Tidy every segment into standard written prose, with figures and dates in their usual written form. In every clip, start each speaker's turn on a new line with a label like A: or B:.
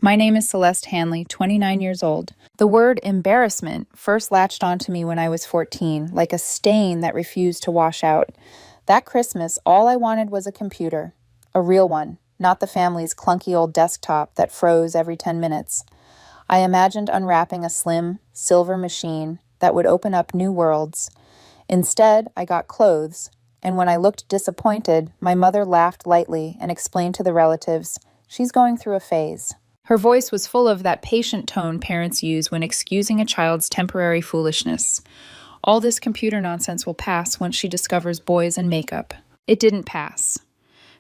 A: My name is Celeste Hanley, 29 years old. The word embarrassment first latched onto me when I was 14, like a stain that refused to wash out. That Christmas, all I wanted was a computer. A real one, not the family's clunky old desktop that froze every 10 minutes. I imagined unwrapping a slim, silver machine that would open up new worlds. Instead, I got clothes, and when I looked disappointed, my mother laughed lightly and explained to the relatives, "She's going through a phase." Her voice was full of that patient tone parents use when excusing a child's temporary foolishness. All this computer nonsense will pass once she discovers boys and makeup. It didn't pass.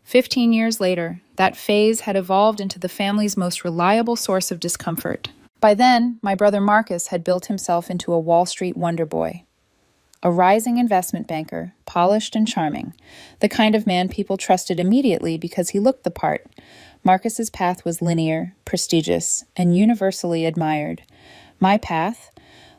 A: 15 years later, that phase had evolved into the family's most reliable source of discomfort. By then, my brother Marcus had built himself into a Wall Street wonder boy. A rising investment banker, polished and charming, the kind of man people trusted immediately because he looked the part. Marcus's path was linear, prestigious, and universally admired. My path?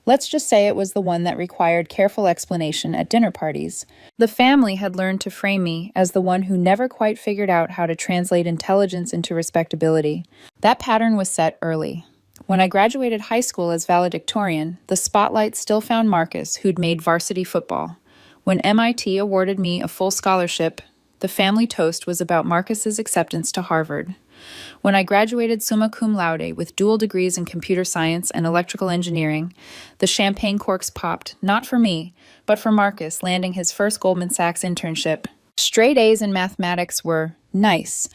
A: Let's just say it was the one that required careful explanation at dinner parties. The family had learned to frame me as the one who never quite figured out how to translate intelligence into respectability. That pattern was set early. When I graduated high school as valedictorian, the spotlight still found Marcus, who'd made varsity football. When MIT awarded me a full scholarship, the family toast was about Marcus's acceptance to Harvard. When I graduated summa cum laude with dual degrees in computer science and electrical engineering, the champagne corks popped, not for me, but for Marcus landing his first Goldman Sachs internship. Straight A's in mathematics were nice,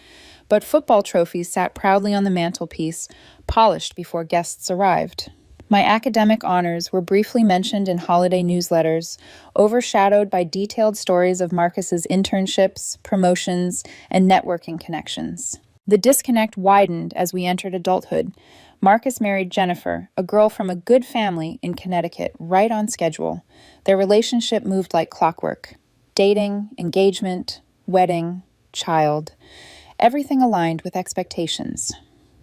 A: but football trophies sat proudly on the mantelpiece, polished before guests arrived. My academic honors were briefly mentioned in holiday newsletters, overshadowed by detailed stories of Marcus's internships, promotions, and networking connections. The disconnect widened as we entered adulthood. Marcus married Jennifer, a girl from a good family in Connecticut, right on schedule. Their relationship moved like clockwork. Dating, engagement, wedding, child. Everything aligned with expectations.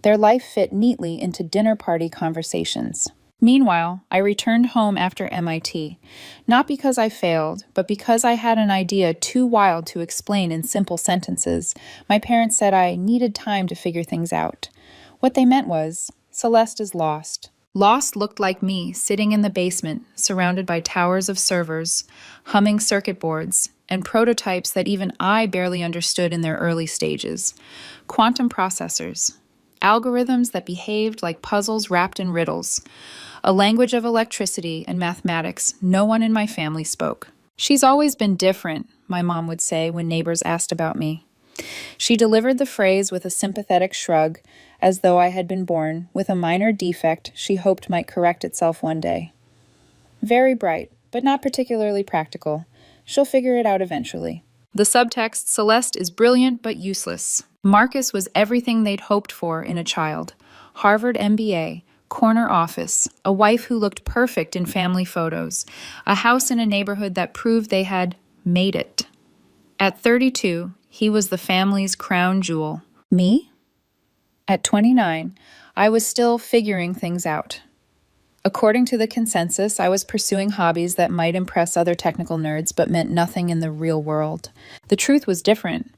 A: Their life fit neatly into dinner party conversations. Meanwhile, I returned home after MIT, not because I failed, but because I had an idea too wild to explain in simple sentences. My parents said I needed time to figure things out. What they meant was, Celeste is lost. Lost looked like me, sitting in the basement, surrounded by towers of servers, humming circuit boards, and prototypes that even I barely understood in their early stages. Quantum processors. Algorithms that behaved like puzzles wrapped in riddles. A language of electricity and mathematics no one in my family spoke. "She's always been different," my mom would say when neighbors asked about me. She delivered the phrase with a sympathetic shrug, as though I had been born with a minor defect she hoped might correct itself one day. Very bright, but not particularly practical. She'll figure it out eventually. The subtext, Celeste is brilliant but useless. Marcus was everything they'd hoped for in a child. Harvard MBA, corner office, a wife who looked perfect in family photos, a house in a neighborhood that proved they had made it. At 32, he was the family's crown jewel. Me? At 29, I was still figuring things out. According to the consensus, I was pursuing hobbies that might impress other technical nerds but meant nothing in the real world. The truth was different.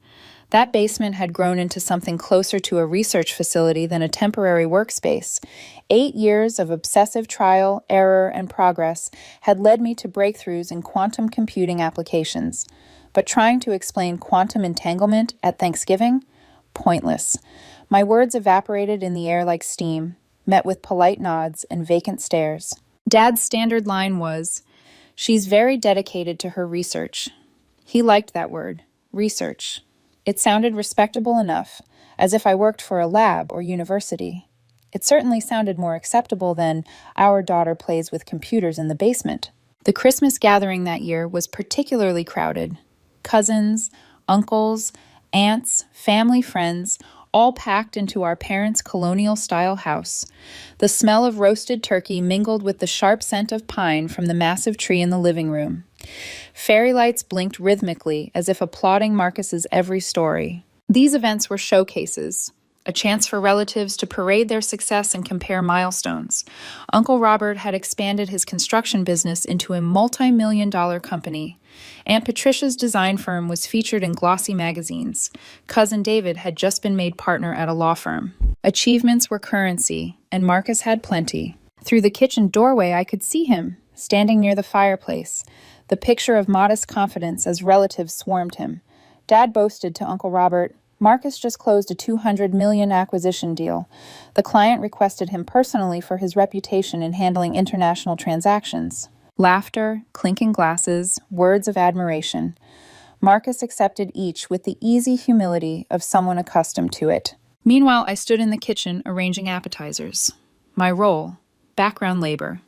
A: That basement had grown into something closer to a research facility than a temporary workspace. 8 years of obsessive trial, error, and progress had led me to breakthroughs in quantum computing applications. But trying to explain quantum entanglement at Thanksgiving? Pointless. My words evaporated in the air like steam, met with polite nods and vacant stares. Dad's standard line was, "She's very dedicated to her research." He liked that word, research. It sounded respectable enough, as if I worked for a lab or university. It certainly sounded more acceptable than "our daughter plays with computers in the basement." The Christmas gathering that year was particularly crowded. Cousins, uncles, aunts, family friends, all packed into our parents' colonial-style house. The smell of roasted turkey mingled with the sharp scent of pine from the massive tree in the living room. Fairy lights blinked rhythmically as if applauding Marcus's every story. These events were showcases. a chance for relatives to parade their success and compare milestones. Uncle Robert had expanded his construction business into a multi-million-dollar company. Aunt Patricia's design firm was featured in glossy magazines. Cousin David had just been made partner at a law firm. Achievements were currency, and Marcus had plenty. Through the kitchen doorway, I could see him, standing near the fireplace, the picture of modest confidence as relatives swarmed him. Dad boasted to Uncle Robert, "Marcus just closed a $200 million acquisition deal. The client requested him personally for his reputation in handling international transactions." Laughter, clinking glasses, words of admiration. Marcus accepted each with the easy humility of someone accustomed to it. Meanwhile, I stood in the kitchen arranging appetizers. My role, background labor.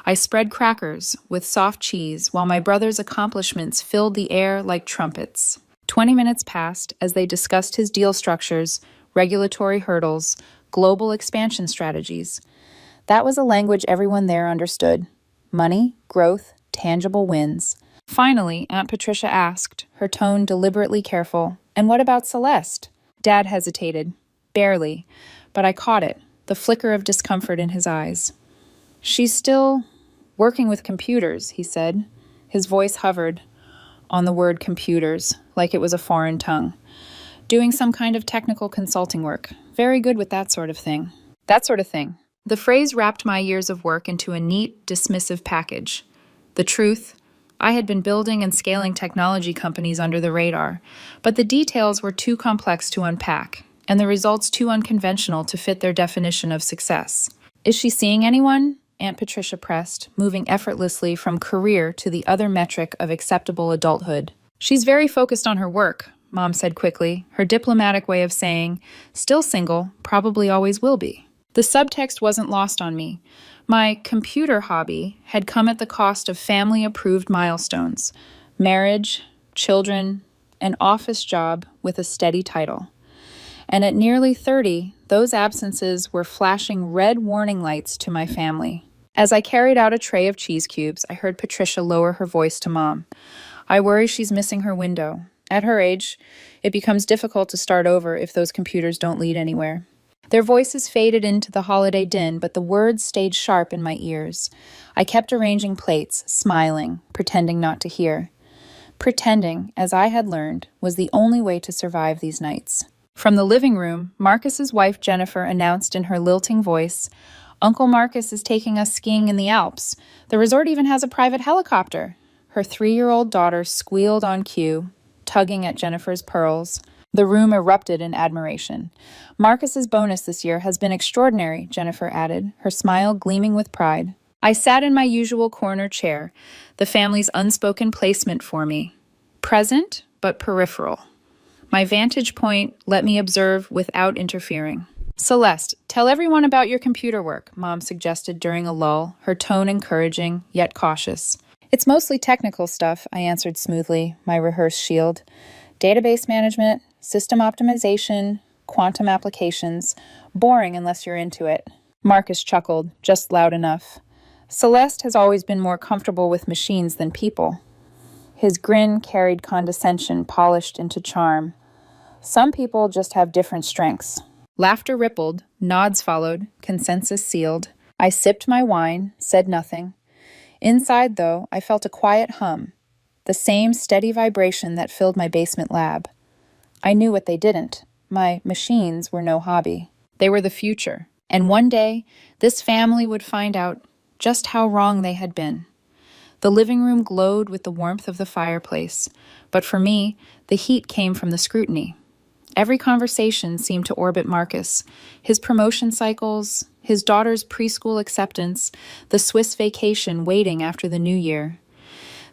A: I spread crackers with soft cheese while my brother's accomplishments filled the air like trumpets. 20 minutes passed as they discussed his deal structures, regulatory hurdles, global expansion strategies. That was a language everyone there understood. Money, growth, tangible wins. Finally, Aunt Patricia asked, her tone deliberately careful, "And what about Celeste?" Dad hesitated. Barely, but I caught it, the flicker of discomfort in his eyes. "She's still working with computers," he said. His voice hovered on the word computers, like it was a foreign tongue. "Doing some kind of technical consulting work. Very good with that sort of thing." That sort of thing. The phrase wrapped my years of work into a neat, dismissive package. The truth, I had been building and scaling technology companies under the radar, but the details were too complex to unpack, and the results too unconventional to fit their definition of success. "Is she seeing anyone?" Aunt Patricia pressed, moving effortlessly from career to the other metric of acceptable adulthood. "She's very focused on her work," Mom said quickly, her diplomatic way of saying, "Still single, probably always will be." The subtext wasn't lost on me. My computer hobby had come at the cost of family-approved milestones: marriage, children, an office job with a steady title. And at nearly 30, those absences were flashing red warning lights to my family. As I carried out a tray of cheese cubes, I heard Patricia lower her voice to Mom. "I worry she's missing her window. At her age, it becomes difficult to start over if those computers don't lead anywhere." Their voices faded into the holiday din, but the words stayed sharp in my ears. I kept arranging plates, smiling, pretending not to hear. Pretending, as I had learned, was the only way to survive these nights. From the living room, Marcus's wife Jennifer announced in her lilting voice, "Uncle Marcus is taking us skiing in the Alps. The resort even has a private helicopter." Her 3-year-old daughter squealed on cue, tugging at Jennifer's pearls. The room erupted in admiration. "Marcus's bonus this year has been extraordinary," Jennifer added, her smile gleaming with pride. I sat in my usual corner chair, the family's unspoken placement for me. Present, but peripheral. My vantage point let me observe without interfering. "Celeste, tell everyone about your computer work," Mom suggested during a lull, her tone encouraging, yet cautious. "It's mostly technical stuff," I answered smoothly, my rehearsed shield. "Database management, system optimization, quantum applications. Boring unless you're into it." Marcus chuckled, just loud enough. "Celeste has always been more comfortable with machines than people." His grin carried condescension polished into charm. "Some people just have different strengths." Laughter rippled, nods followed, consensus sealed. I sipped my wine, said nothing. Inside, though, I felt a quiet hum, the same steady vibration that filled my basement lab. I knew what they didn't. My machines were no hobby. They were the future. And one day, this family would find out just how wrong they had been. The living room glowed with the warmth of the fireplace, but for me, the heat came from the scrutiny. Every conversation seemed to orbit Marcus, his promotion cycles, his daughter's preschool acceptance, the Swiss vacation waiting after the new year.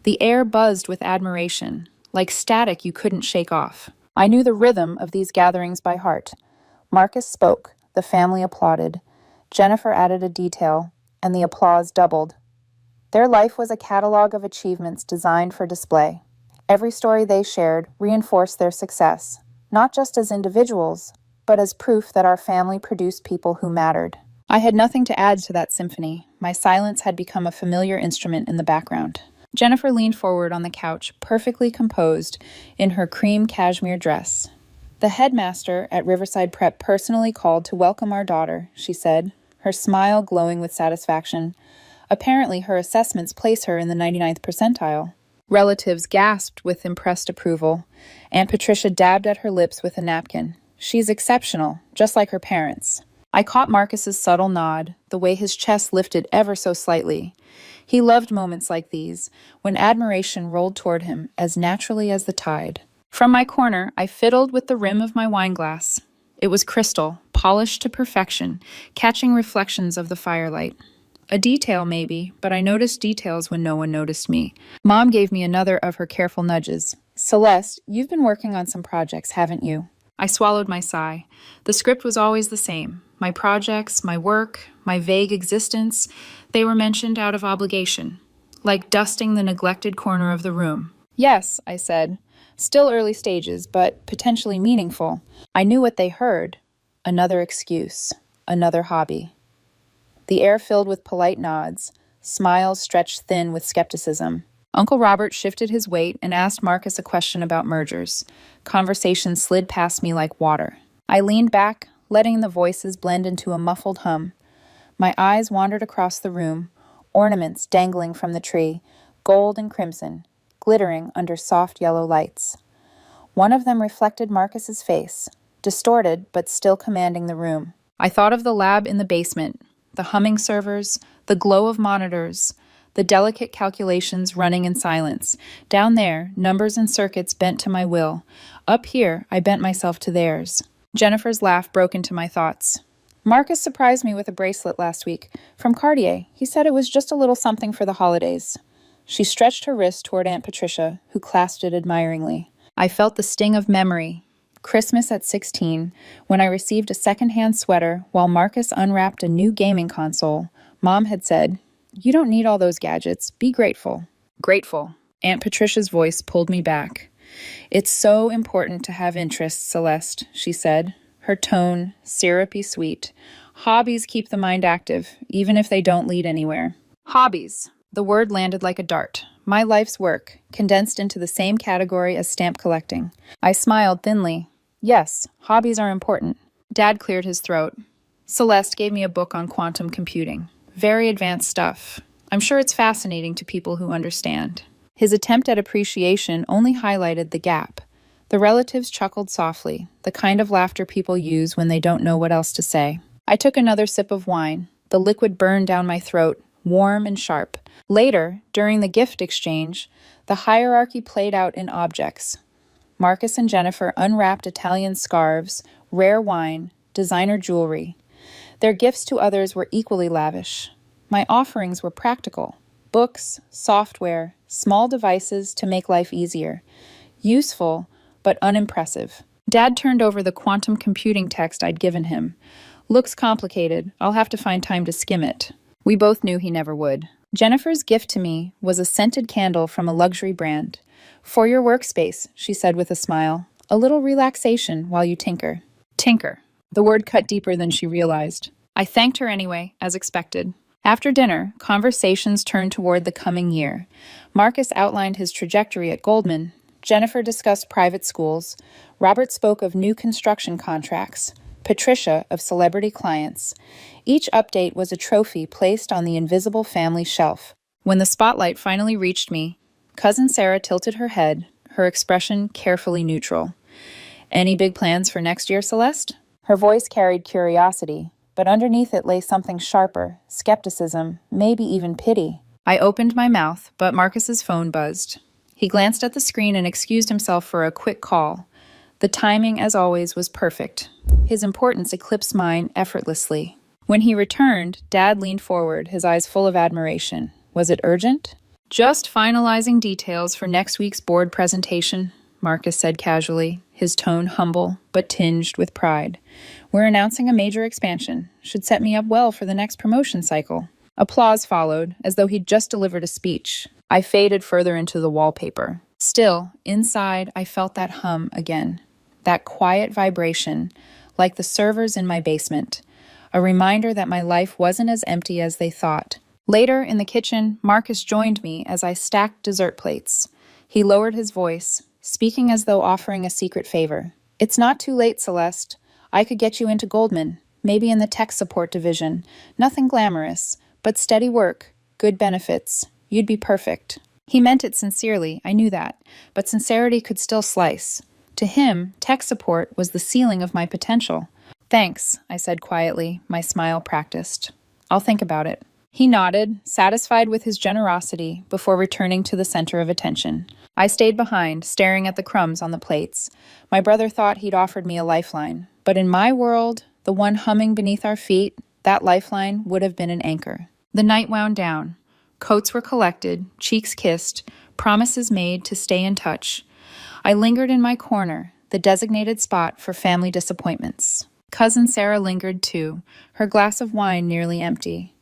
A: The air buzzed with admiration, like static you couldn't shake off. I knew the rhythm of these gatherings by heart. Marcus spoke, the family applauded. Jennifer added a detail, and the applause doubled. Their life was a catalog of achievements designed for display. Every story they shared reinforced their success, not just as individuals, but as proof that our family produced people who mattered. I had nothing to add to that symphony. My silence had become a familiar instrument in the background. Jennifer leaned forward on the couch, perfectly composed, in her cream cashmere dress. The headmaster at Riverside Prep personally called to welcome our daughter, she said, her smile glowing with satisfaction. Apparently, her assessments place her in the 99th percentile. Relatives gasped with impressed approval. Aunt Patricia dabbed at her lips with a napkin. She's exceptional, just like her parents. I caught Marcus's subtle nod, the way his chest lifted ever so slightly. He loved moments like these, when admiration rolled toward him as naturally as the tide. From my corner, I fiddled with the rim of my wineglass. It was crystal, polished to perfection, catching reflections of the firelight. A detail, maybe, but I noticed details when no one noticed me. Mom gave me another of her careful nudges. Celeste, you've been working on some projects, haven't you? I swallowed my sigh. The script was always the same. My projects, my work, my vague existence, they were mentioned out of obligation, like dusting the neglected corner of the room. Yes, I said. Still early stages, but potentially meaningful. I knew what they heard. Another excuse. Another hobby. The air filled with polite nods, smiles stretched thin with skepticism. Uncle Robert shifted his weight and asked Marcus a question about mergers. Conversation slid past me like water. I leaned back, letting the voices blend into a muffled hum. My eyes wandered across the room, ornaments dangling from the tree, gold and crimson, glittering under soft yellow lights. One of them reflected Marcus's face, distorted but still commanding the room. I thought of the lab in the basement, the humming servers, the glow of monitors, the delicate calculations running in silence. Down there, numbers and circuits bent to my will. Up here, I bent myself to theirs. Jennifer's laugh broke into my thoughts. Marcus surprised me with a bracelet last week, from Cartier. He said it was just a little something for the holidays. She stretched her wrist toward Aunt Patricia, who clasped it admiringly. I felt the sting of memory. Christmas at 16, when I received a second-hand sweater while Marcus unwrapped a new gaming console. Mom had said, "You don't need all those gadgets. Be grateful." Grateful. Aunt Patricia's voice pulled me back. "It's so important to have interests, Celeste," she said, her tone syrupy sweet. "Hobbies keep the mind active, even if they don't lead anywhere." Hobbies. The word landed like a dart. My life's work, condensed into the same category as stamp collecting. I smiled thinly. Yes, hobbies are important. Dad cleared his throat. Celeste gave me a book on quantum computing. Very advanced stuff. I'm sure it's fascinating to people who understand. His attempt at appreciation only highlighted the gap. The relatives chuckled softly, the kind of laughter people use when they don't know what else to say. I took another sip of wine. The liquid burned down my throat, warm and sharp. Later, during the gift exchange, the hierarchy played out in objects. Marcus and Jennifer unwrapped Italian scarves, rare wine, designer jewelry. Their gifts to others were equally lavish. My offerings were practical. Books, software, small devices to make life easier. Useful, but unimpressive. Dad turned over the quantum computing text I'd given him. Looks complicated. I'll have to find time to skim it. We both knew he never would. Jennifer's gift to me was a scented candle from a luxury brand. "For your workspace," she said with a smile. "A little relaxation while you tinker." Tinker. The word cut deeper than she realized. I thanked her anyway, as expected. After dinner, conversations turned toward the coming year. Marcus outlined his trajectory at Goldman. Jennifer discussed private schools. Robert spoke of new construction contracts. Patricia of celebrity clients. Each update was a trophy placed on the invisible family shelf. When the spotlight finally reached me, Cousin Sarah tilted her head, her expression carefully neutral. "Any big plans for next year, Celeste?" Her voice carried curiosity, but underneath it lay something sharper, skepticism, maybe even pity. I opened my mouth, but Marcus's phone buzzed. He glanced at the screen and excused himself for a quick call. The timing, as always, was perfect. His importance eclipsed mine effortlessly. When he returned, Dad leaned forward, his eyes full of admiration. Was it urgent? "Just finalizing details for next week's board presentation," Marcus said casually, his tone humble but tinged with pride. "We're announcing a major expansion. Should set me up well for the next promotion cycle." Applause followed, as though he'd just delivered a speech. I faded further into the wallpaper. Still, inside, I felt that hum again. That quiet vibration, like the servers in my basement. A reminder that my life wasn't as empty as they thought. Later, in the kitchen, Marcus joined me as I stacked dessert plates. He lowered his voice, speaking as though offering a secret favor. It's not too late, Celeste. I could get you into Goldman, maybe in the tech support division. Nothing glamorous, but steady work, good benefits. You'd be perfect. He meant it sincerely, I knew that, but sincerity could still slice. To him, tech support was the ceiling of my potential. Thanks, I said quietly, my smile practiced. I'll think about it. He nodded, satisfied with his generosity, before returning to the center of attention. I stayed behind, staring at the crumbs on the plates. My brother thought he'd offered me a lifeline, but in my world, the one humming beneath our feet, that lifeline would have been an anchor. The night wound down. Coats were collected, cheeks kissed, promises made to stay in touch. I lingered in my corner, the designated spot for family disappointments. Cousin Sarah lingered too, her glass of wine nearly empty.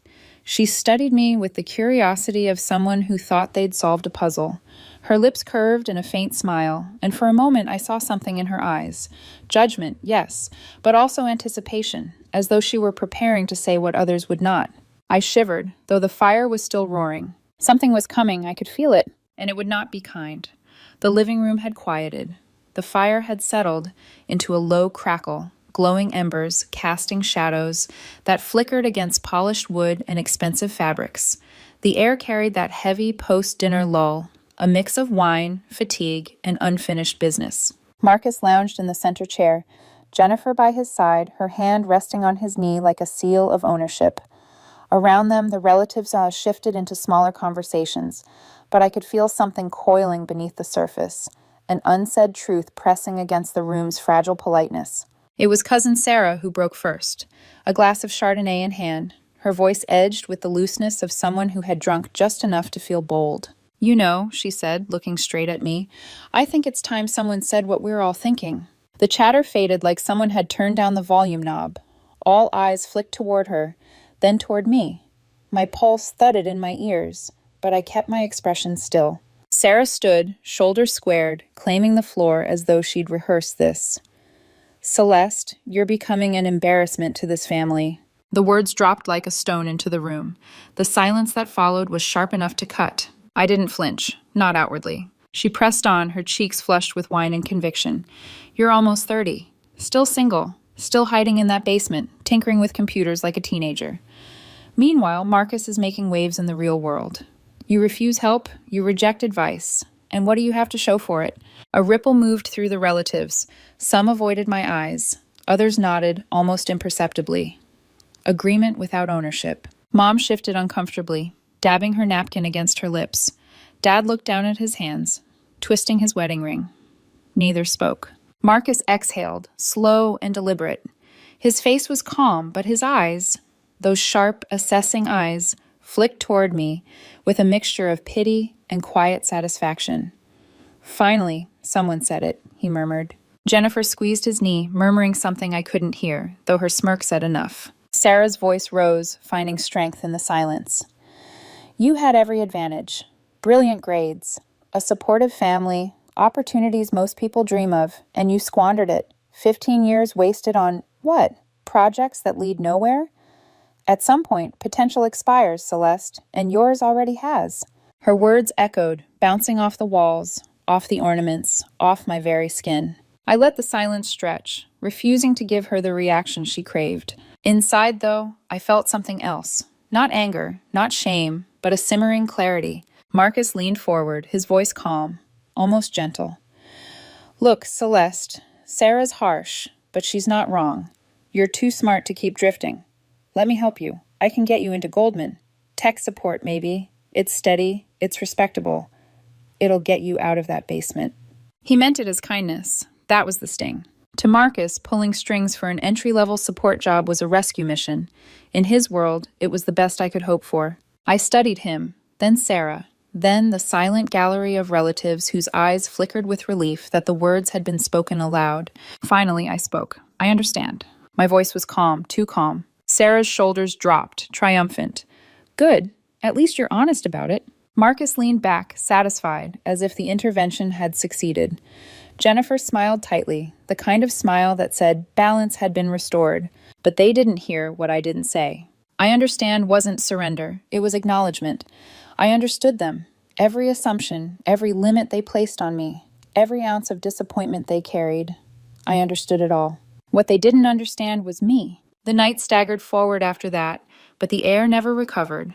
A: She studied me with the curiosity of someone who thought they'd solved a puzzle. Her lips curved in a faint smile, and for a moment I saw something in her eyes. Judgment, yes, but also anticipation, as though she were preparing to say what others would not. I shivered, though the fire was still roaring. Something was coming, I could feel it, and it would not be kind. The living room had quieted. The fire had settled into a low crackle, glowing embers casting shadows that flickered against polished wood and expensive fabrics. The air carried that heavy post-dinner lull, a mix of wine, fatigue, and unfinished business. Marcus lounged in the center chair, Jennifer by his side, her hand resting on his knee like a seal of ownership. Around them, the relatives shifted into smaller conversations, but I could feel something coiling beneath the surface, an unsaid truth pressing against the room's fragile politeness. It was Cousin Sarah who broke first, a glass of Chardonnay in hand, her voice edged with the looseness of someone who had drunk just enough to feel bold. You know, she said, looking straight at me, I think it's time someone said what we're all thinking. The chatter faded like someone had turned down the volume knob. All eyes flicked toward her, then toward me. My pulse thudded in my ears, but I kept my expression still. Sarah stood, shoulders squared, claiming the floor as though she'd rehearsed this. Celeste, you're becoming an embarrassment to this family. The words dropped like a stone into the room. The silence that followed was sharp enough to cut. I didn't flinch, not outwardly. She pressed on, her cheeks flushed with wine and conviction. You're almost 30. Still single. Still hiding in that basement, tinkering with computers like a teenager. Meanwhile, Marcus is making waves in the real world. You refuse help, you reject advice. And what do you have to show for it? A ripple moved through the relatives. Some avoided my eyes. Others nodded, almost imperceptibly. Agreement without ownership. Mom shifted uncomfortably, dabbing her napkin against her lips. Dad looked down at his hands, twisting his wedding ring. Neither spoke. Marcus exhaled, slow and deliberate. His face was calm, but his eyes, those sharp, assessing eyes, flicked toward me with a mixture of pity and quiet satisfaction. Finally, someone said it, he murmured. Jennifer squeezed his knee, murmuring something I couldn't hear, though her smirk said enough. Sarah's voice rose, finding strength in the silence. You had every advantage. Brilliant grades, a supportive family, opportunities most people dream of, and you squandered it. 15 years wasted on, what? Projects that lead nowhere? At some point, potential expires, Celeste, and yours already has. Her words echoed, bouncing off the walls, off the ornaments, off my very skin. I let the silence stretch, refusing to give her the reaction she craved. Inside, though, I felt something else. Not anger, not shame, but a simmering clarity. Marcus leaned forward, his voice calm, almost gentle. Look, Celeste, Sarah's harsh, but she's not wrong. You're too smart to keep drifting. Let me help you. I can get you into Goldman. Tech support, maybe. It's steady. It's respectable. It'll get you out of that basement. He meant it as kindness. That was the sting. To Marcus, pulling strings for an entry-level support job was a rescue mission. In his world, it was the best I could hope for. I studied him, then Sarah, then the silent gallery of relatives whose eyes flickered with relief that the words had been spoken aloud. Finally, I spoke. I understand. My voice was calm, too calm. Sarah's shoulders dropped, triumphant. Good. At least you're honest about it. Marcus leaned back, satisfied, as if the intervention had succeeded. Jennifer smiled tightly, the kind of smile that said balance had been restored, but they didn't hear what I didn't say. I understand wasn't surrender, it was acknowledgement. I understood them, every assumption, every limit they placed on me, every ounce of disappointment they carried. I understood it all. What they didn't understand was me. The night staggered forward after that, but the air never recovered.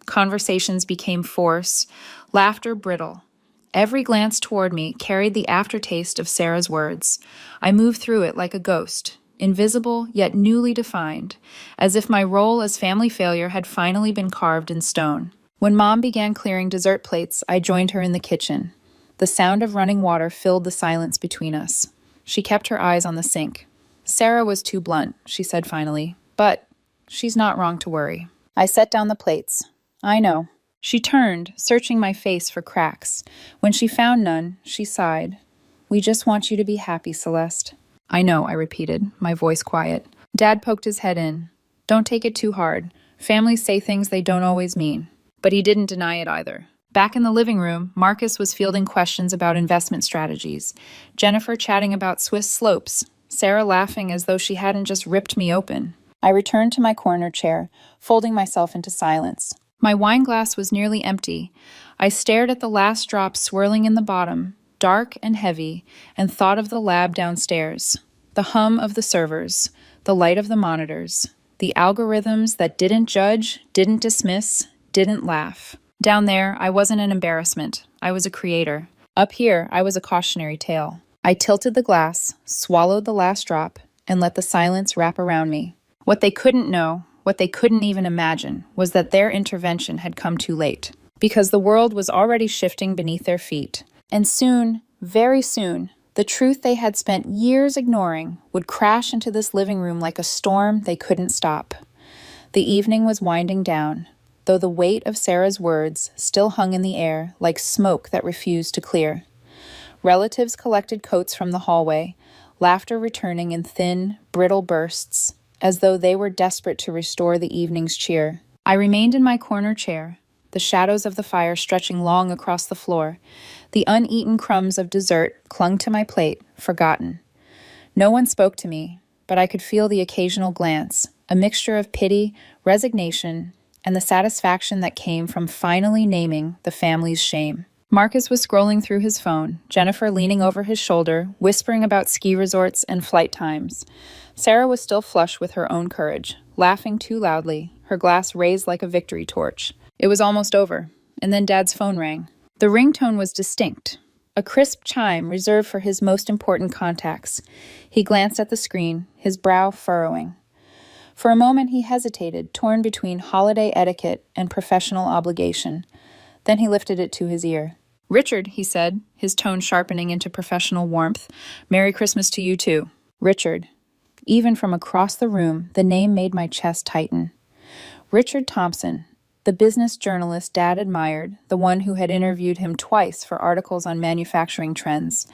A: Conversations became forced, laughter brittle. Every glance toward me carried the aftertaste of Sarah's words. I moved through it like a ghost, invisible yet newly defined, as if my role as family failure had finally been carved in stone. When Mom began clearing dessert plates, I joined her in the kitchen. The sound of running water filled the silence between us. She kept her eyes on the sink. Sarah was too blunt, she said finally, but she's not wrong to worry. I set down the plates. I know. She turned, searching my face for cracks. When she found none, she sighed. We just want you to be happy, Celeste. I know, I repeated, my voice quiet. Dad poked his head in. Don't take it too hard. Families say things they don't always mean. But he didn't deny it either. Back in the living room, Marcus was fielding questions about investment strategies, Jennifer chatting about Swiss slopes, Sarah laughing as though she hadn't just ripped me open. I returned to my corner chair, folding myself into silence. My wine glass was nearly empty. I stared at the last drop swirling in the bottom, dark and heavy, and thought of the lab downstairs. The hum of the servers, the light of the monitors, the algorithms that didn't judge, didn't dismiss, didn't laugh. Down there, I wasn't an embarrassment. I was a creator. Up here, I was a cautionary tale. I tilted the glass, swallowed the last drop, and let the silence wrap around me. What they couldn't know, what they couldn't even imagine, was that their intervention had come too late, because the world was already shifting beneath their feet. And soon, very soon, the truth they had spent years ignoring would crash into this living room like a storm they couldn't stop. The evening was winding down, though the weight of Sarah's words still hung in the air like smoke that refused to clear. Relatives collected coats from the hallway, laughter returning in thin, brittle bursts, as though they were desperate to restore the evening's cheer. I remained in my corner chair, the shadows of the fire stretching long across the floor. The uneaten crumbs of dessert clung to my plate, forgotten. No one spoke to me, but I could feel the occasional glance, a mixture of pity, resignation, and the satisfaction that came from finally naming the family's shame. Marcus was scrolling through his phone, Jennifer leaning over his shoulder, whispering about ski resorts and flight times. Sarah was still flush with her own courage, laughing too loudly, her glass raised like a victory torch. It was almost over, and then Dad's phone rang. The ringtone was distinct, a crisp chime reserved for his most important contacts. He glanced at the screen, his brow furrowing. For a moment he hesitated, torn between holiday etiquette and professional obligation. Then he lifted it to his ear. Richard, he said, his tone sharpening into professional warmth. Merry Christmas to you too. Richard. Even from across the room, the name made my chest tighten. Richard Thompson, the business journalist Dad admired, the one who had interviewed him twice for articles on manufacturing trends.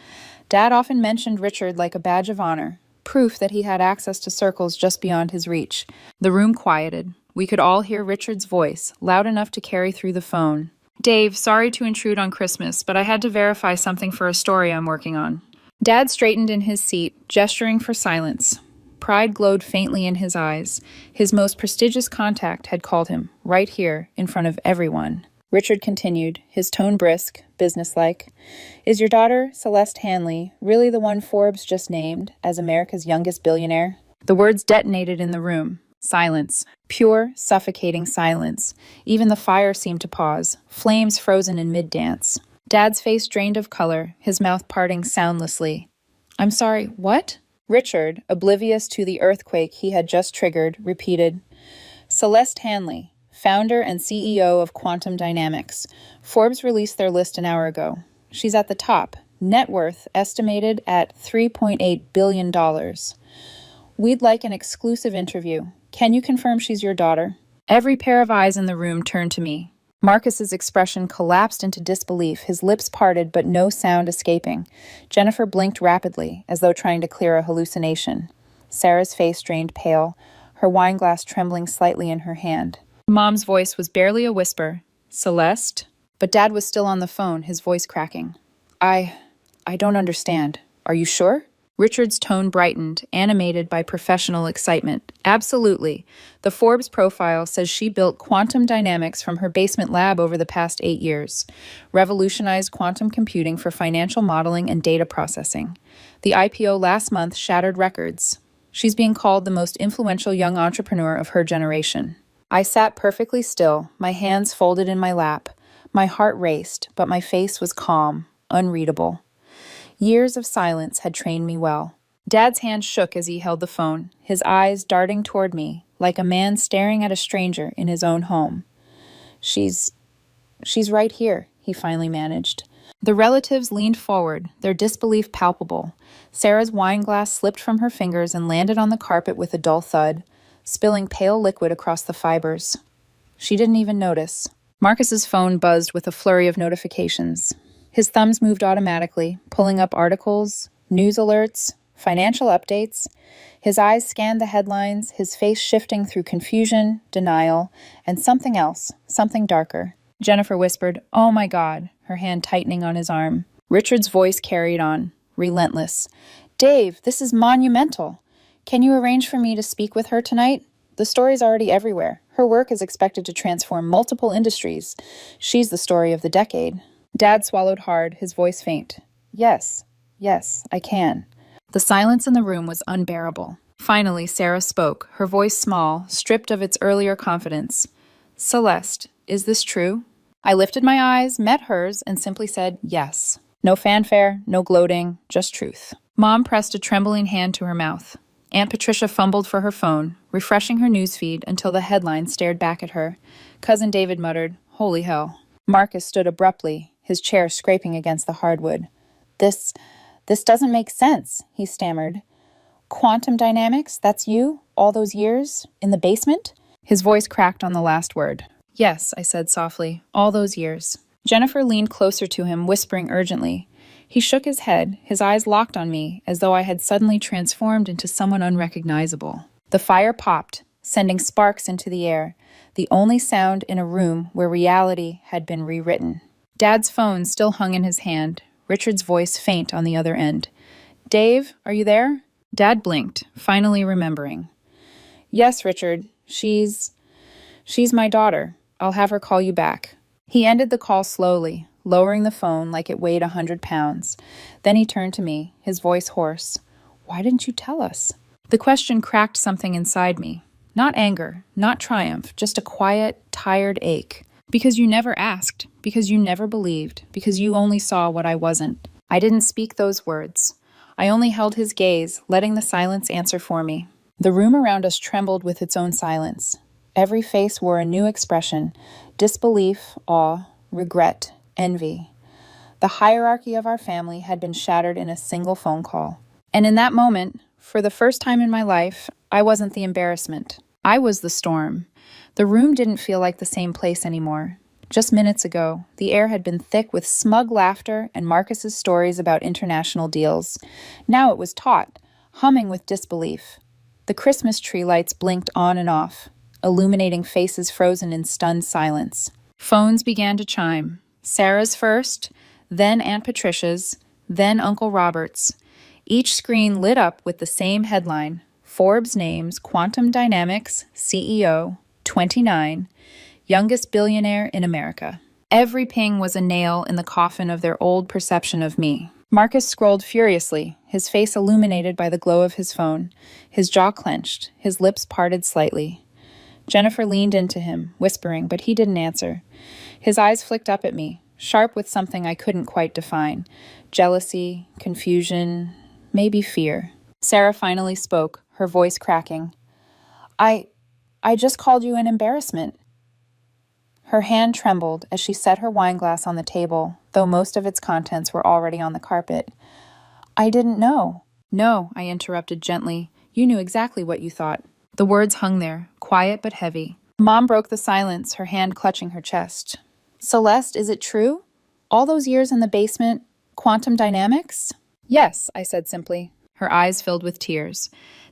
A: Dad often mentioned Richard like a badge of honor, proof that he had access to circles just beyond his reach. The room quieted. We could all hear Richard's voice, loud enough to carry through the phone. Dave, sorry to intrude on Christmas, but I had to verify something for a story I'm working on. Dad straightened in his seat, gesturing for silence. Pride glowed faintly in his eyes. His most prestigious contact had called him, right here, in front of everyone. Richard continued, his tone brisk, businesslike. Is your daughter, Celeste Hanley, really the one Forbes just named as America's youngest billionaire? The words detonated in the room. Silence. Pure, suffocating silence. Even the fire seemed to pause, flames frozen in mid-dance. Dad's face drained of color, his mouth parting soundlessly. I'm sorry, what? Richard, oblivious to the earthquake he had just triggered, repeated, Celeste Hanley, founder and CEO of Quantum Dynamics. Forbes released their list an hour ago. She's at the top, net worth estimated at $3.8 billion. We'd like an exclusive interview. Can you confirm she's your daughter? Every pair of eyes in the room turned to me. Marcus's expression collapsed into disbelief, his lips parted but no sound escaping. Jennifer blinked rapidly, as though trying to clear a hallucination. Sarah's face drained pale, her wine glass trembling slightly in her hand. Mom's voice was barely a whisper. Celeste? But Dad was still on the phone, his voice cracking. I don't understand. Are you sure? Richard's tone brightened, animated by professional excitement. Absolutely. The Forbes profile says she built quantum dynamics from her basement lab over the past 8 years, revolutionized quantum computing for financial modeling and data processing. The IPO last month shattered records. She's being called the most influential young entrepreneur of her generation. I sat perfectly still, my hands folded in my lap. My heart raced, but my face was calm, unreadable. Years of silence had trained me well. Dad's hand shook as he held the phone, his eyes darting toward me, like a man staring at a stranger in his own home. She's right here, he finally managed. The relatives leaned forward, their disbelief palpable. Sarah's wine glass slipped from her fingers and landed on the carpet with a dull thud, spilling pale liquid across the fibers. She didn't even notice. Marcus's phone buzzed with a flurry of notifications. His thumbs moved automatically, pulling up articles, news alerts, financial updates. His eyes scanned the headlines, his face shifting through confusion, denial, and something else, something darker. Jennifer whispered, "Oh my God," her hand tightening on his arm. Richard's voice carried on, relentless. "Dave, this is monumental. Can you arrange for me to speak with her tonight? The story's already everywhere. Her work is expected to transform multiple industries. She's the story of the decade." Dad swallowed hard, his voice faint. Yes, I can." The silence in the room was unbearable. Finally, Sarah spoke, her voice small, stripped of its earlier confidence. "Celeste, is this true?" I lifted my eyes, met hers, and simply said yes. No fanfare, no gloating, just truth. Mom pressed a trembling hand to her mouth. Aunt Patricia fumbled for her phone, refreshing her newsfeed until the headline stared back at her. Cousin David muttered, "Holy hell." Marcus stood abruptly, his chair scraping against the hardwood. This doesn't make sense," he stammered. "Quantum dynamics, that's you? All those years? In the basement?" His voice cracked on the last word. "Yes," I said softly, "all those years." Jennifer leaned closer to him, whispering urgently. He shook his head, his eyes locked on me, as though I had suddenly transformed into someone unrecognizable. The fire popped, sending sparks into the air, the only sound in a room where reality had been rewritten. Dad's phone still hung in his hand, Richard's voice faint on the other end. "Dave, are you there?" Dad blinked, finally remembering. "Yes, Richard. She's my daughter. I'll have her call you back." He ended the call slowly, lowering the phone like it weighed 100 pounds. Then he turned to me, his voice hoarse. "Why didn't you tell us?" The question cracked something inside me. Not anger, not triumph, just a quiet, tired ache. Because you never asked, because you never believed, because you only saw what I wasn't. I didn't speak those words. I only held his gaze, letting the silence answer for me. The room around us trembled with its own silence. Every face wore a new expression: disbelief, awe, regret, envy. The hierarchy of our family had been shattered in a single phone call. And in that moment, for the first time in my life, I wasn't the embarrassment. I was the storm. The room didn't feel like the same place anymore. Just minutes ago, the air had been thick with smug laughter and Marcus's stories about international deals. Now it was taut, humming with disbelief. The Christmas tree lights blinked on and off, illuminating faces frozen in stunned silence. Phones began to chime. Sarah's first, then Aunt Patricia's, then Uncle Robert's. Each screen lit up with the same headline: Forbes names Quantum Dynamics CEO, 29, youngest billionaire in America. Every ping was a nail in the coffin of their old perception of me. Marcus scrolled furiously, his face illuminated by the glow of his phone, his jaw clenched, his lips parted slightly. Jennifer leaned into him, whispering, but he didn't answer. His eyes flicked up at me, sharp with something I couldn't quite define. Jealousy, confusion, maybe fear. Sarah finally spoke, her voice cracking. I just called you an embarrassment." Her hand trembled as she set her wine glass on the table, though most of its contents were already on the carpet. "I didn't know." "No," I interrupted gently. "You knew exactly what you thought." The words hung there, quiet but heavy. Mom broke the silence, her hand clutching her chest. "Celeste, is it true? All those years in the basement, quantum dynamics?" "Yes," I said simply. Her eyes filled with tears.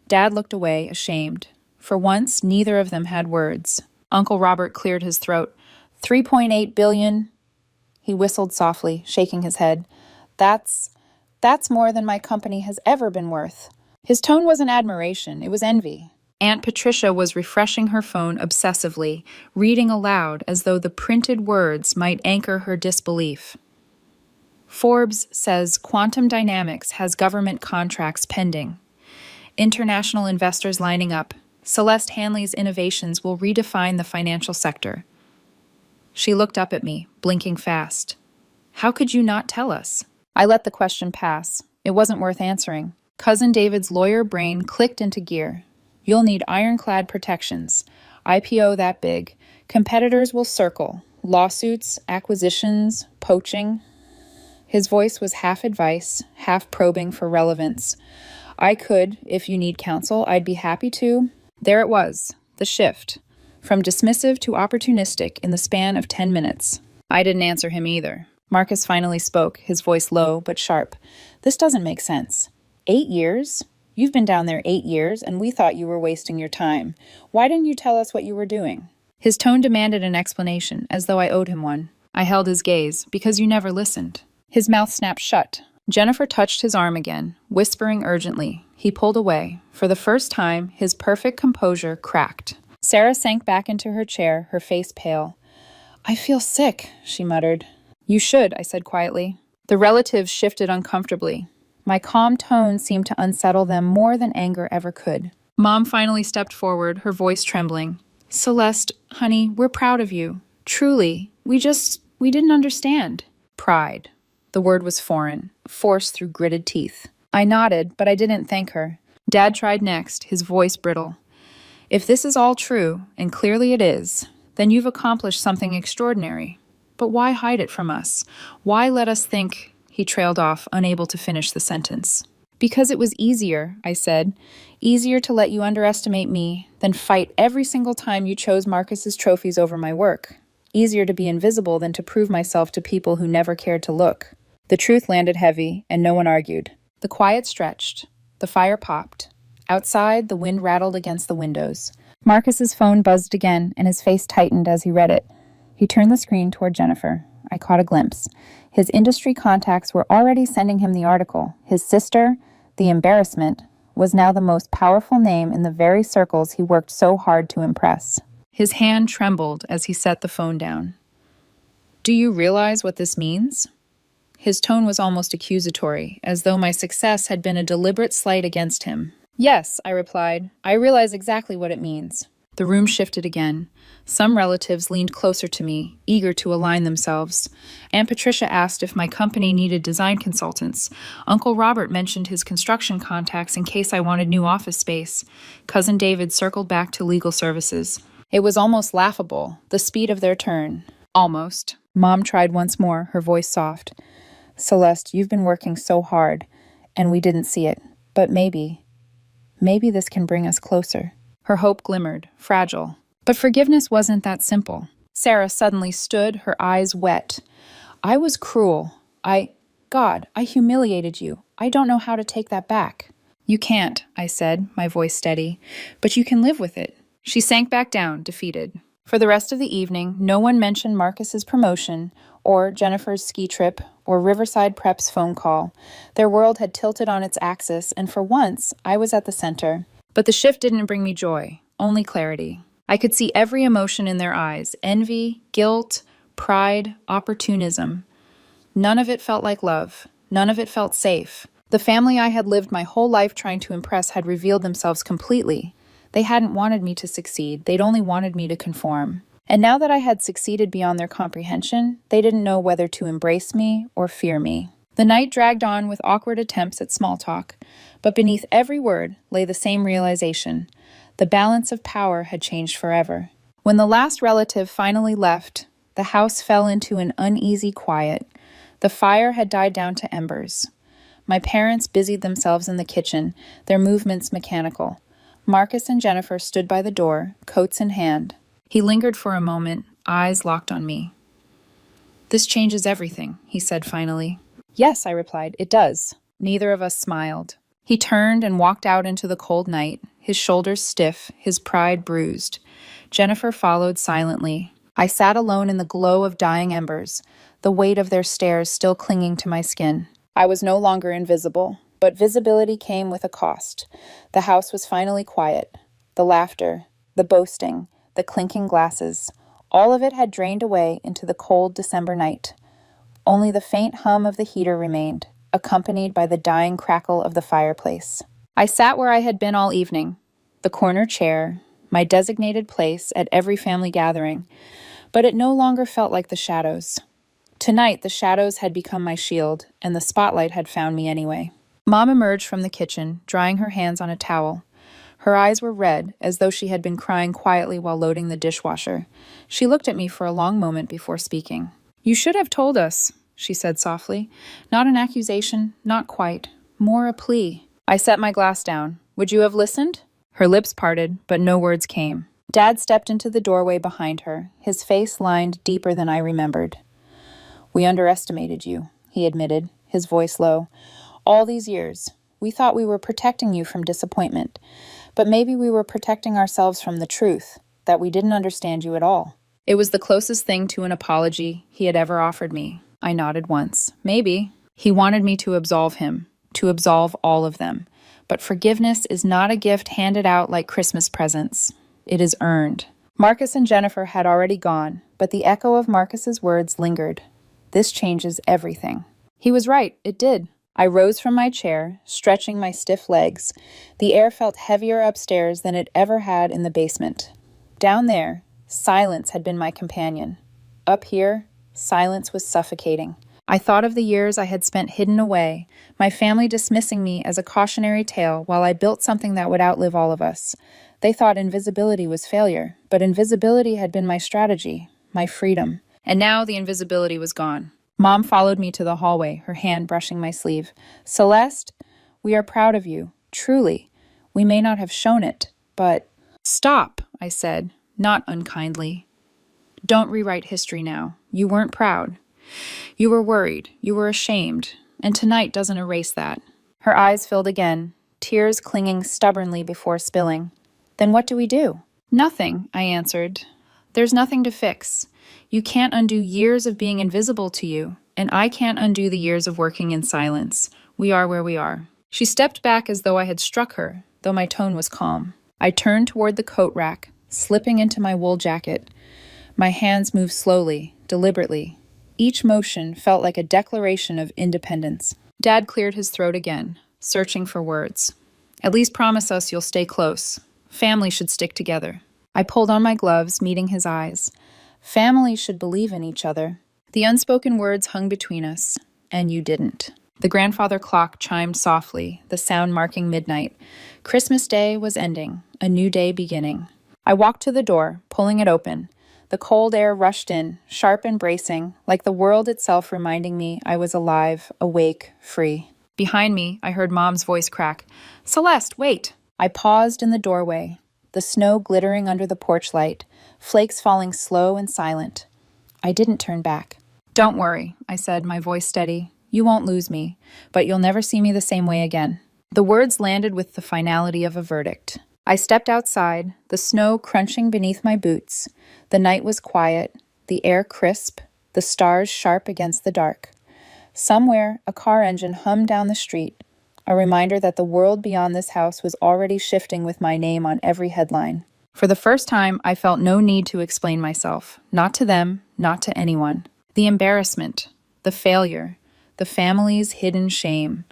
A: Dad looked away, ashamed. For once, neither of them had words. Uncle Robert cleared his throat. 3.8 billion. He whistled softly, shaking his head. That's That's more than my company has ever been worth." His tone wasn't admiration, it was envy. Aunt Patricia was refreshing her phone obsessively, reading aloud as though the printed words might anchor her disbelief. Forbes says quantum dynamics has government contracts pending. International investors lining up. Celeste Hanley's innovations will redefine the financial sector. She looked up at me, blinking fast. How could you not tell us? I let the question pass. It wasn't worth answering. Cousin David's lawyer brain clicked into gear. You'll need ironclad protections. IPO that big. Competitors will circle. Lawsuits, acquisitions, poaching. His voice was half advice, half probing for relevance. I could, if you need counsel, I'd be happy to. There it was, the shift. From dismissive to opportunistic in the span of 10 minutes. I didn't answer him either. Marcus finally spoke, his voice low but sharp. This doesn't make sense. 8 years? You've been down there 8 years, and we thought you were wasting your time. Why didn't you tell us what you were doing? His tone demanded an explanation, as though I owed him one. I held his gaze, because you never listened. His mouth snapped shut. Jennifer touched his arm again, whispering urgently. He pulled away. For the first time, his perfect composure cracked. Sarah sank back into her chair, her face pale. I feel sick, she muttered. You should, I said quietly. The relatives shifted uncomfortably. My calm tone seemed to unsettle them more than anger ever could. Mom finally stepped forward, her voice trembling. Celeste, honey, we're proud of you. Truly. We didn't understand. Pride. The word was foreign, forced through gritted teeth. I nodded, but I didn't thank her. Dad tried next, his voice brittle. If this is all true, and clearly it is, then you've accomplished something extraordinary. But why hide it from us? Why let us think? He trailed off, unable to finish the sentence. Because it was easier, I said. Easier to let you underestimate me than fight every single time you chose Marcus's trophies over my work. Easier to be invisible than to prove myself to people who never cared to look. The truth landed heavy, and no one argued. The quiet stretched. The fire popped. Outside, the wind rattled against the windows. Marcus's phone buzzed again, and his face tightened as he read it. He turned the screen toward Jennifer. I caught a glimpse. His industry contacts were already sending him the article. His sister, the Embarrassment, was now the most powerful name in the very circles he worked so hard to impress. His hand trembled as he set the phone down. Do you realize what this means? His tone was almost accusatory, as though my success had been a deliberate slight against him. Yes, I replied. I realize exactly what it means. The room shifted again. Some relatives leaned closer to me, eager to align themselves. Aunt Patricia asked if my company needed design consultants. Uncle Robert mentioned his construction contacts in case I wanted new office space. Cousin David circled back to legal services. It was almost laughable, the speed of their turn. Almost. Mom tried once more, her voice soft. Celeste, you've been working so hard, and we didn't see it. But maybe this can bring us closer. Her hope glimmered, fragile. But forgiveness wasn't that simple. Sarah suddenly stood, her eyes wet. I was cruel. God, I humiliated you. I don't know how to take that back. You can't, I said, my voice steady. But you can live with it. She sank back down, defeated. For the rest of the evening, no one mentioned Marcus's promotion, or Jennifer's ski trip, or Riverside Prep's phone call. Their world had tilted on its axis, and for once, I was at the center. But the shift didn't bring me joy, only clarity. I could see every emotion in their eyes, envy, guilt, pride, opportunism. None of it felt like love. None of it felt safe. The family I had lived my whole life trying to impress had revealed themselves completely. They hadn't wanted me to succeed. They'd only wanted me to conform. And now that I had succeeded beyond their comprehension, they didn't know whether to embrace me or fear me. The night dragged on with awkward attempts at small talk, but beneath every word lay the same realization. The balance of power had changed forever. When the last relative finally left, the house fell into an uneasy quiet. The fire had died down to embers. My parents busied themselves in the kitchen, their movements mechanical. Marcus and Jennifer stood by the door, coats in hand. He lingered for a moment, eyes locked on me. This changes everything, he said finally. Yes, I replied, it does. Neither of us smiled. He turned and walked out into the cold night, his shoulders stiff, his pride bruised. Jennifer followed silently. I sat alone in the glow of dying embers, the weight of their stares still clinging to my skin. I was no longer invisible, but visibility came with a cost. The house was finally quiet. The laughter, the boasting, the clinking glasses, all of it had drained away into the cold December night. Only the faint hum of the heater remained, accompanied by the dying crackle of the fireplace. I sat where I had been all evening, the corner chair, my designated place at every family gathering, but it no longer felt like the shadows. Tonight, the shadows had become my shield, and the spotlight had found me anyway. Mom emerged from the kitchen, drying her hands on a towel. Her eyes were red, as though she had been crying quietly while loading the dishwasher. She looked at me for a long moment before speaking. "You should have told us," she said softly. "Not an accusation, not quite. More a plea." I set my glass down. "Would you have listened?" Her lips parted, but no words came. Dad stepped into the doorway behind her, his face lined deeper than I remembered. "We underestimated you," he admitted, his voice low. "All these years, we thought we were protecting you from disappointment, but maybe we were protecting ourselves from the truth, that we didn't understand you at all." It was the closest thing to an apology he had ever offered me. I nodded once. Maybe. He wanted me to absolve him, to absolve all of them. But forgiveness is not a gift handed out like Christmas presents. It is earned. Marcus and Jennifer had already gone, but the echo of Marcus's words lingered. "This changes everything." He was right, it did. I rose from my chair, stretching my stiff legs. The air felt heavier upstairs than it ever had in the basement. Down there, silence had been my companion. Up here, silence was suffocating. I thought of the years I had spent hidden away, my family dismissing me as a cautionary tale while I built something that would outlive all of us. They thought invisibility was failure, but invisibility had been my strategy, my freedom. And now the invisibility was gone. Mom followed me to the hallway, her hand brushing my sleeve. "Celeste, we are proud of you, truly. We may not have shown it, but—" "Stop," I said, not unkindly. "Don't rewrite history now. You weren't proud. You were worried, you were ashamed, and tonight doesn't erase that." Her eyes filled again, tears clinging stubbornly before spilling. "Then what do we do?" "Nothing," I answered. "There's nothing to fix. You can't undo years of being invisible to you, and I can't undo the years of working in silence. We are where we are." She stepped back as though I had struck her, though my tone was calm. I turned toward the coat rack, slipping into my wool jacket. My hands moved slowly, deliberately. Each motion felt like a declaration of independence. Dad cleared his throat again, searching for words. "At least promise us you'll stay close. Family should stick together." I pulled on my gloves, meeting his eyes. Families should believe in each other. The unspoken words hung between us, and you didn't. The grandfather clock chimed softly, the sound marking midnight. Christmas Day was ending, a new day beginning. I walked to the door, pulling it open. The cold air rushed in, sharp and bracing, like the world itself reminding me I was alive, awake, free. Behind me, I heard Mom's voice crack. "Celeste, wait!" I paused in the doorway, the snow glittering under the porch light, flakes falling slow and silent. I didn't turn back. "Don't worry," I said, my voice steady. "You won't lose me, but you'll never see me the same way again." The words landed with the finality of a verdict. I stepped outside, the snow crunching beneath my boots. The night was quiet, the air crisp, the stars sharp against the dark. Somewhere, a car engine hummed down the street, a reminder that the world beyond this house was already shifting with my name on every headline. For the first time, I felt no need to explain myself, not to them, not to anyone. The embarrassment, the failure, the family's hidden shame,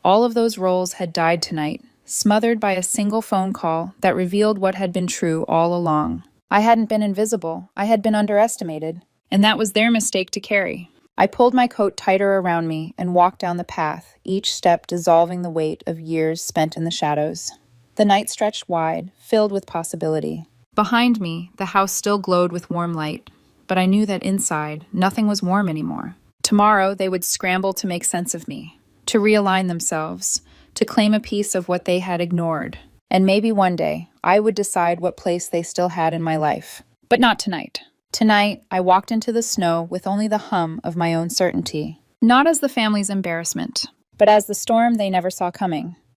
A: all of those roles had died tonight, smothered by a single phone call that revealed what had been true all along. I hadn't been invisible, I had been underestimated, and that was their mistake to carry. I pulled my coat tighter around me and walked down the path, each step dissolving the weight of years spent in the shadows. The night stretched wide, filled with possibility. Behind me, the house still glowed with warm light, but I knew that inside, nothing was warm anymore. Tomorrow, they would scramble to make sense of me, to realign themselves, to claim a piece of what they had ignored. And maybe one day, I would decide what place they still had in my life. But not tonight. Tonight, I walked into the snow with only the hum of my own certainty. Not as the family's embarrassment, but as the storm they never saw coming.